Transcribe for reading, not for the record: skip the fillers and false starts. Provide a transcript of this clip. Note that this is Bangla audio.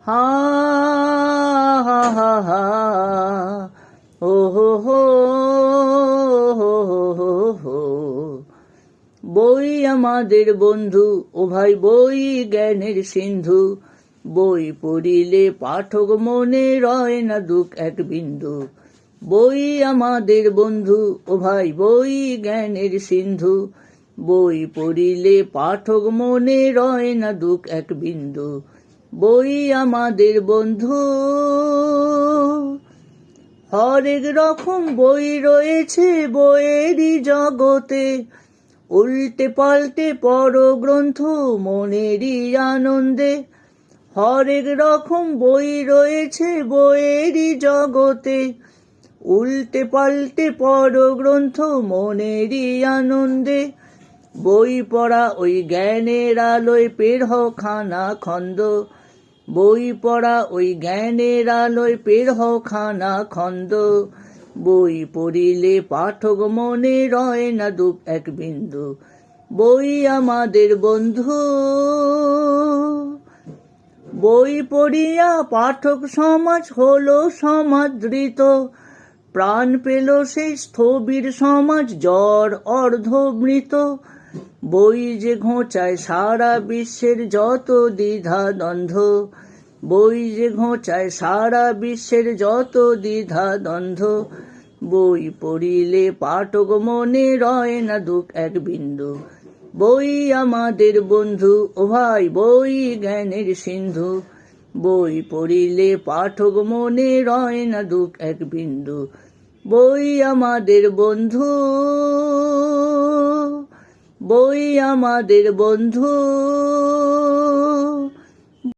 হা হা হা হা ও হো হো হো হো হো। বই আমাদের বন্ধু, ও ভাই বই জ্ঞানের সিন্ধু। বই পড়িলে পাঠক মনে রয় না দুঃখ এক বিন্দু। বই আমাদের বন্ধু, ও ভাই বই জ্ঞানের সিন্ধু। বই পড়িলে পাঠক মনে রয় না দুঃখ এক বিন্দু। বই আমাদের বন্ধু। হরেক রকম বই রয়েছে বইয়েরই জগতে। উল্টে পাল্টে পড়ো গ্রন্থ মনেরই আনন্দে। হরেক রকম বই রয়েছে বইয়েরই জগতে। উল্টে পাল্টে পড়ো গ্রন্থ মনেরই আনন্দে। বই পড়া ওই জ্ঞানের আলোয় পের হও খানা খন্দ। বই পড়া ওই জ্ঞানের আলোয় পের হও খানা খন্দ। বই পড়িলে পাঠক মনে রয় না দুঃখ এক বিন্দু। বই আমাদের বন্ধু। বই পড়িয়া পাঠক সমাজ হলো সমাদৃত। প্রাণ পেল সেই স্থবির সমাজ জ্বর অর্ধমৃত। বই যে ঘোচায় সারা বিশ্বের যত দ্বিধা দ্বন্দ্ব। বই যে ঘোচায় সারা বিশ্বের যত দ্বিধা দ্বন্দ্ব। বই পড়িলে পাঠক মনে রয় না দুঃখ এক বিন্দু। বই আমাদের বন্ধু, ও ভাই বই জ্ঞানের সিন্ধু। বই পড়িলে পাঠক মনে রয় না দুঃখ এক বিন্দু। বই আমাদের বন্ধু। বই আমাদের বন্ধু।